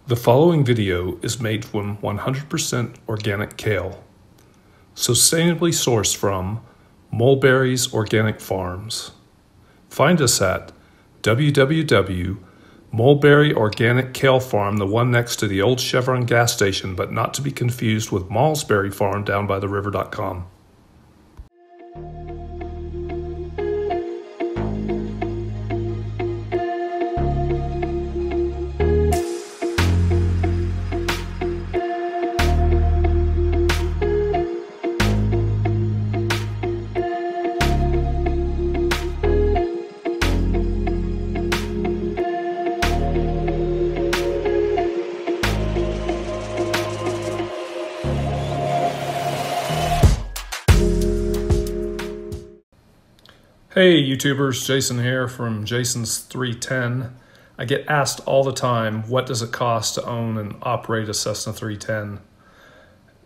The following video is made from 100% organic kale, sustainably sourced from Mulberry's Organic Farms. Find us at www.Mulberry Organic Kale Farm, the one next to the old Chevron gas station, but not to be confused with Malsbury Farm down by the river.com. Hey YouTubers, Jason here from Jason's 310. I get asked all the time, what does it cost to own and operate a Cessna 310?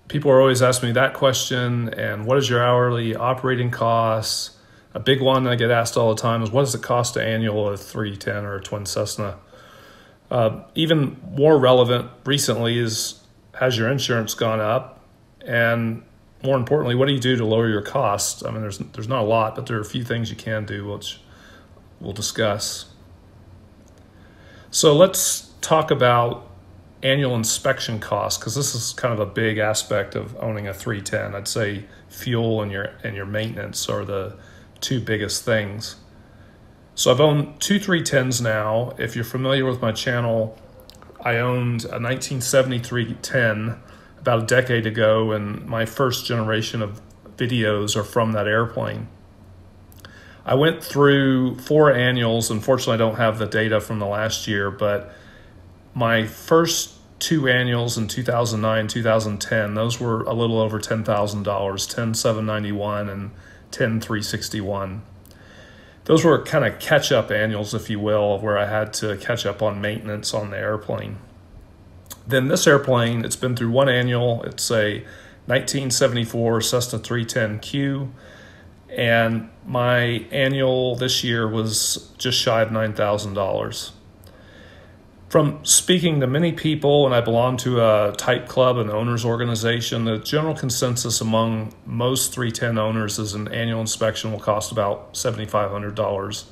People are always asking me that question, and what is your hourly operating costs? A big one I get asked all the time is, what does it cost to annual a 310 or a Twin Cessna? Even more relevant recently is, has your insurance gone up? And more importantly, what do you do to lower your costs? I mean, there's not a lot, but there are a few things you can do, which we'll discuss. So let's talk about annual inspection costs, because this is kind of a big aspect of owning a 310. I'd say fuel and your maintenance are the two biggest things. So I've owned two 310s now. If you're familiar with my channel, I owned a 1973 10 about a decade ago, and my first generation of videos are from that airplane. I went through 4 annuals. Unfortunately, I don't have the data from the last year, but my first 2 annuals in 2009, 2010, those were a little over $10,000, $10,791 and $10,361. Those were kind of catch-up annuals, if you will, where I had to catch up on maintenance on the airplane. Then this airplane, it's been through 1 annual. It's a 1974 Cessna 310Q, and my annual this year was just shy of $9,000. From speaking to many people, and I belong to a type club and owners organization, the general consensus among most 310 owners is an annual inspection will cost about $7,500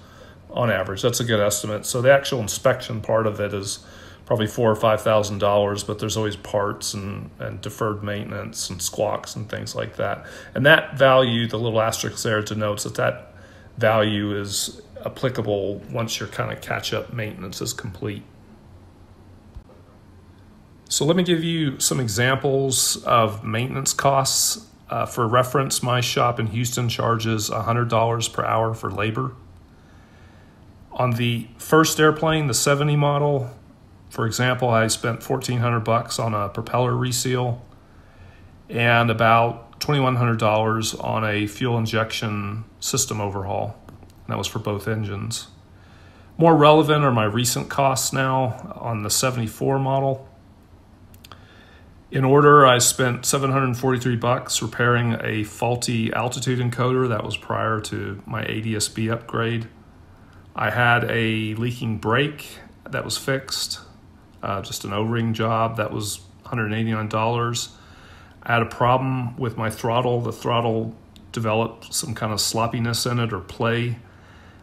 on average. That's a good estimate. So the actual inspection part of it is probably $4,000 or $5,000, but there's always parts and deferred maintenance and squawks and things like that. And that value, the little asterisk there denotes that value is applicable once your kind of catch-up maintenance is complete. So let me give you some examples of maintenance costs. For reference, my shop in Houston charges $100 per hour for labor. On the first airplane, the 70 model, for example, I spent $1,400 on a propeller reseal and about $2,100 on a fuel injection system overhaul. And that was for both engines. More relevant are my recent costs now on the 74 model. In order, I spent $743 repairing a faulty altitude encoder that was prior to my ADS-B upgrade. I had a leaking brake that was fixed. Just an O-ring job, that was $189. I had a problem with my throttle. The throttle developed some kind of sloppiness in it or play.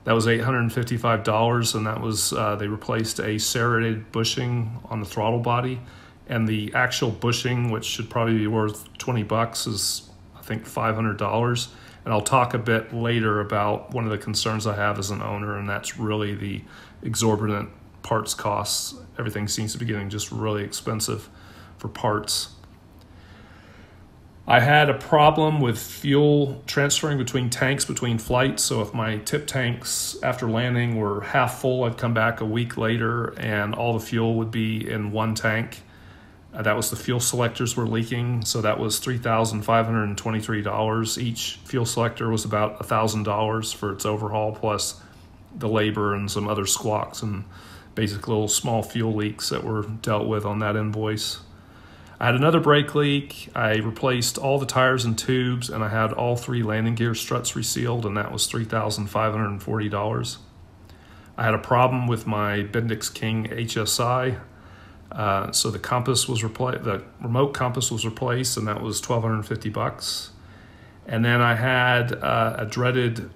That was $855, and that was, they replaced a serrated bushing on the throttle body. And the actual bushing, which should probably be worth $20, is I think $500. And I'll talk a bit later about one of the concerns I have as an owner, and that's really the exorbitant parts costs. Everything seems to be getting just really expensive for parts. I had a problem with fuel transferring between tanks between flights. So if my tip tanks after landing were half full, I'd come back a week later and all the fuel would be in one tank. That was the fuel selectors were leaking. So that was $3,523. Each fuel selector was about $1,000 for its overhaul, plus the labor and some other squawks and basic little small fuel leaks that were dealt with on that invoice. I had another brake leak. I replaced all the tires and tubes, and I had all 3 landing gear struts resealed, and that was $3,540. I had a problem with my Bendix King HSI. So the compass was replaced, the remote compass was replaced, and that was $1,250. And then I had a dreaded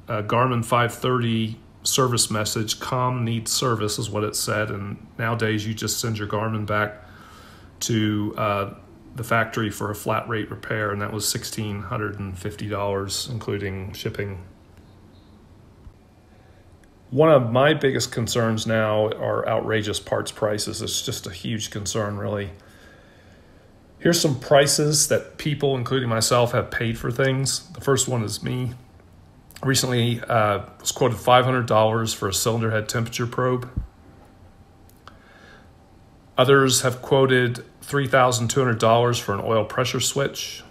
Garmin 530 service message. COM needs service is what it said, and nowadays you just send your Garmin back to the factory for a flat rate repair, and that was $1,650, including shipping. One of my biggest concerns now are outrageous parts prices. It's just a huge concern, really. Here's some prices that people, including myself, have paid for things. The first one is me. Recently was quoted $500 for a cylinder head temperature probe. Others have quoted $3,200 for an oil pressure switch.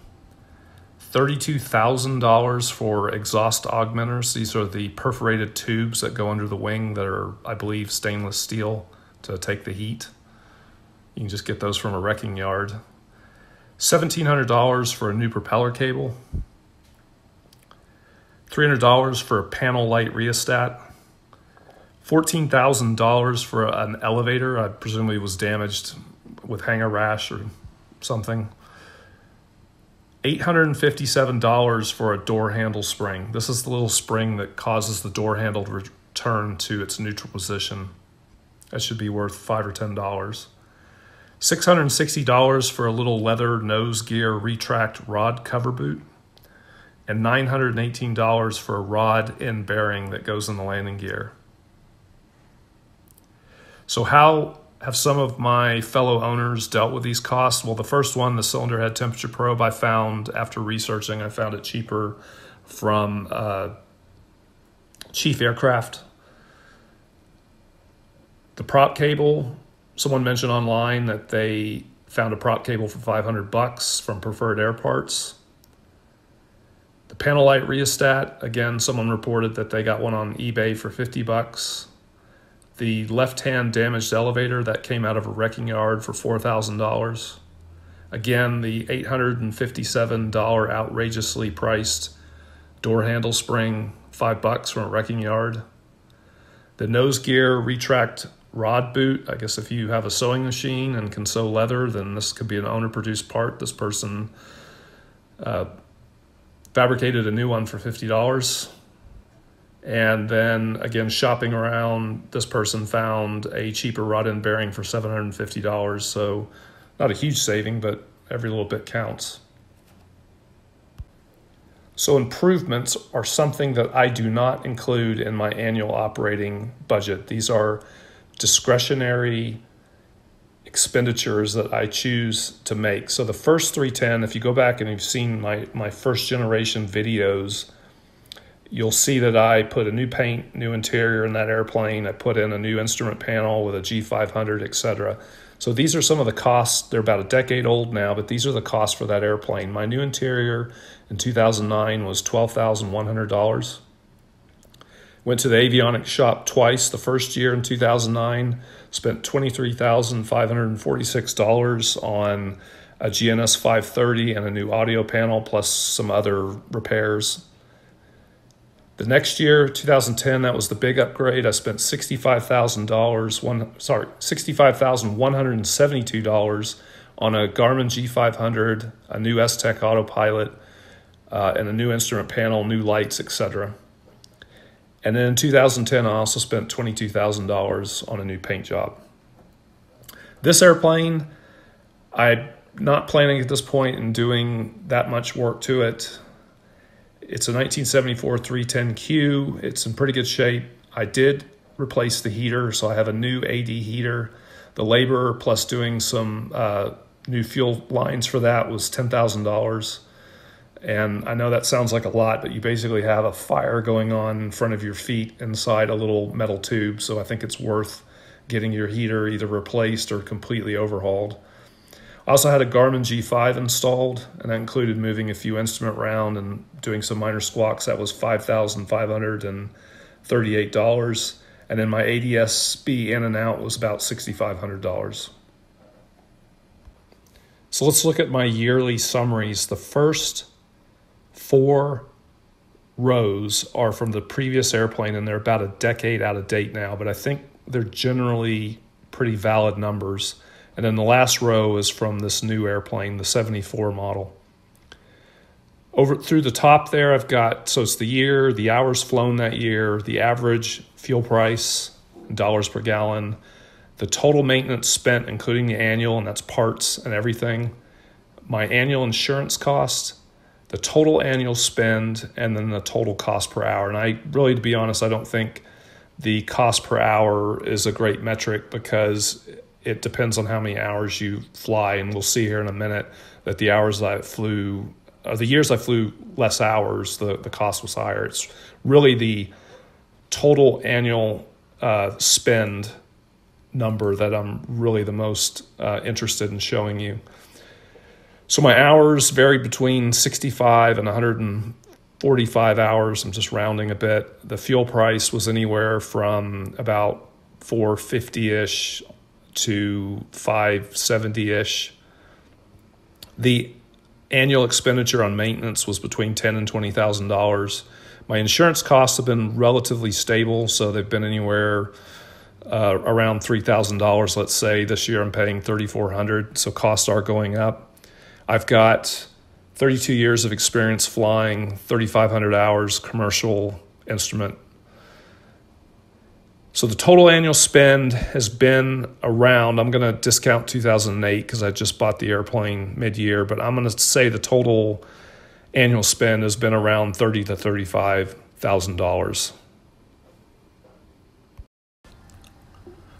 $32,000 for exhaust augmenters. These are the perforated tubes that go under the wing that are, I believe, stainless steel to take the heat. You can just get those from a wrecking yard. $1,700 for a new propeller cable. $300 for a panel light rheostat. $14,000 for an elevator. I presume it was damaged with hanger rash or something. $857 for a door handle spring. This is the little spring that causes the door handle to return to its neutral position. That should be worth $5 or $10. $660 for a little leather nose gear retract rod cover boot. And $918 for a rod end bearing that goes in the landing gear. So how have some of my fellow owners dealt with these costs? Well, the first one, the cylinder head temperature probe, I found after researching, I found it cheaper from Chief Aircraft. The prop cable, someone mentioned online that they found a prop cable for $500 from Preferred Air Parts. The panel light rheostat, again, someone reported that they got one on eBay for $50. The left-hand damaged elevator that came out of a wrecking yard for $4,000. Again, the $857 outrageously priced door handle spring, $5 from a wrecking yard. The nose gear retract rod boot. I guess if you have a sewing machine and can sew leather, then this could be an owner-produced part. This person fabricated a new one for $50. And then again, shopping around, this person found a cheaper rod end bearing for $750. So not a huge saving, but every little bit counts. So improvements are something that I do not include in my annual operating budget. These are discretionary expenditures that I choose to make. So the first 310, if you go back and you've seen my first generation videos, you'll see that I put a new paint, new interior in that airplane. I put in a new instrument panel with a G500, etc. So these are some of the costs. They're about a decade old now, but these are the costs for that airplane. My new interior in 2009 was $12,100. Went to the avionics shop twice. The first year in 2009, spent $23,546 on a GNS 530 and a new audio panel, plus some other repairs. The next year, 2010, that was the big upgrade. I spent $65,172 on a Garmin G500, a new S-Tech autopilot, and a new instrument panel, new lights, etc. And then in 2010, I also spent $22,000 on a new paint job. This airplane, I'm not planning at this point in doing that much work to it. It's a 1974 310Q. It's in pretty good shape. I did replace the heater, so I have a new AD heater. The labor plus doing some new fuel lines for that was $10,000. And I know that sounds like a lot, but you basically have a fire going on in front of your feet inside a little metal tube. So I think it's worth getting your heater either replaced or completely overhauled. I also had a Garmin G5 installed, and that included moving a few instruments around and doing some minor squawks. That was $5,538. And then my ADS-B in and out was about $6,500. So let's look at my yearly summaries. The first 4 rows are from the previous airplane, and they're about a decade out of date now, but I think they're generally pretty valid numbers. And then the last row is from this new airplane, the 74 model. Over through the top there, I've got, so it's the year, the hours flown that year, the average fuel price, dollars per gallon, the total maintenance spent, including the annual, and that's parts and everything, my annual insurance cost, the total annual spend, and then the total cost per hour. And I really, to be honest, I don't think the cost per hour is a great metric because it depends on how many hours you fly. And we'll see here in a minute that the hours I flew, the years I flew less hours, the cost was higher. It's really the total annual spend number that I'm really the most interested in showing you. So my hours vary between 65 and 145 hours. I'm just rounding a bit. The fuel price was anywhere from about $4.50-ish to $5.70-ish. The annual expenditure on maintenance was between $10,000 and $20,000. My insurance costs have been relatively stable, so they've been anywhere around $3,000. Let's say this year I'm paying $3,400, so costs are going up. I've got 32 years of experience flying, 3,500 hours commercial instrument. So the total annual spend has been around, I'm going to discount 2008 because I just bought the airplane mid-year, but I'm going to say the total annual spend has been around $30,000 to $35,000.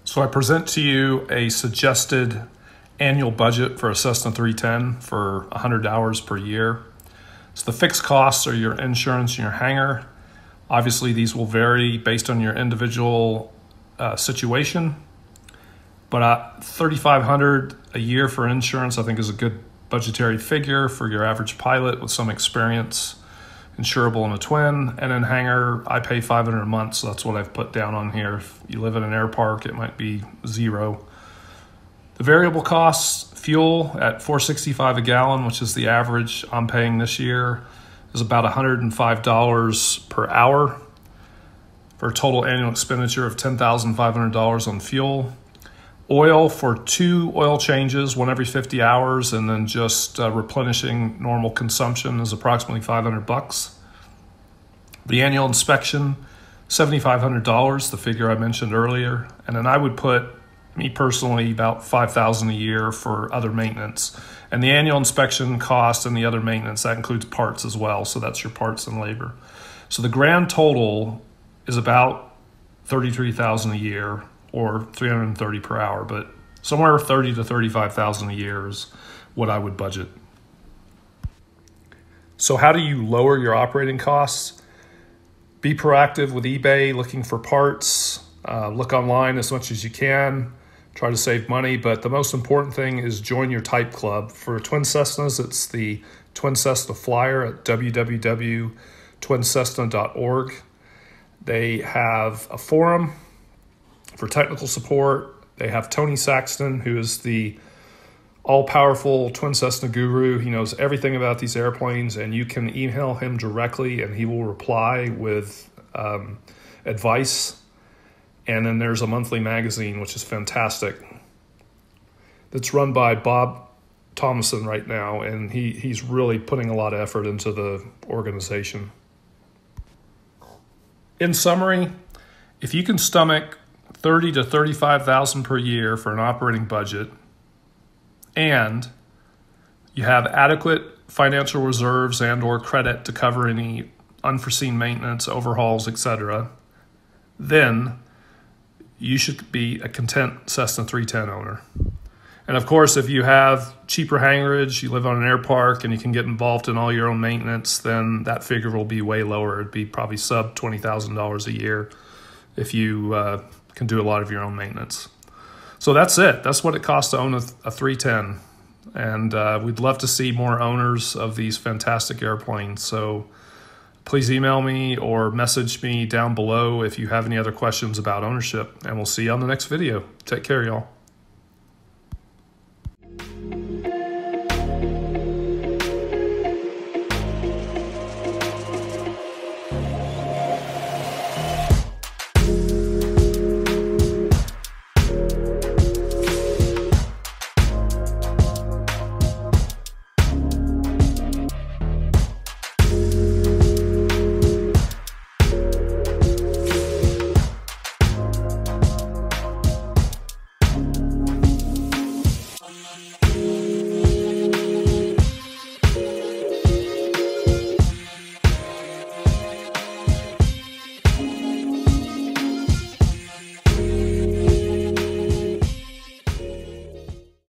So I present to you a suggested annual budget for a Cessna 310 for 100 hours per year. So the fixed costs are your insurance and your hangar. Obviously, these will vary based on your individual situation, but $3,500 a year for insurance I think is a good budgetary figure for your average pilot with some experience, insurable in a twin. And then hangar, I pay $500 a month, so that's what I've put down on here. If you live in an air park, it might be $0. The variable costs, fuel at $4.65 a gallon, which is the average I'm paying this year, is about $105 per hour for a total annual expenditure of $10,500 on fuel. Oil for 2 oil changes, one every 50 hours, and then just replenishing normal consumption is approximately $500. The annual inspection, $7,500, the figure I mentioned earlier. And then I would put, me personally, about $5,000 a year for other maintenance. And the annual inspection cost and the other maintenance, that includes parts as well. So that's your parts and labor. So the grand total is about $33,000 a year or $330 per hour, but somewhere $30,000 to $35,000 a year is what I would budget. So how do you lower your operating costs? Be proactive with eBay, looking for parts. Look online as much as you can. Try to save money, but the most important thing is join your type club. For Twin Cessnas, it's the Twin Cessna Flyer at www.twincessna.org. They have a forum for technical support. They have Tony Saxton, who is the all-powerful Twin Cessna guru. He knows everything about these airplanes, and you can email him directly, and he will reply with advice. And then there's a monthly magazine, which is fantastic. That's run by Bob Thomason right now, and he's really putting a lot of effort into the organization. In summary, if you can stomach $30,000 to $35,000 per year for an operating budget, and you have adequate financial reserves and or credit to cover any unforeseen maintenance, overhauls, etc., then you should be a content Cessna 310 owner. And of course, if you have cheaper hangarage, you live on an air park, and you can get involved in all your own maintenance, then that figure will be way lower. It'd be probably sub $20,000 a year if you can do a lot of your own maintenance. So that's it. That's what it costs to own a 310. And we'd love to see more owners of these fantastic airplanes. So please email me or message me down below if you have any other questions about ownership. And we'll see you on the next video. Take care, y'all.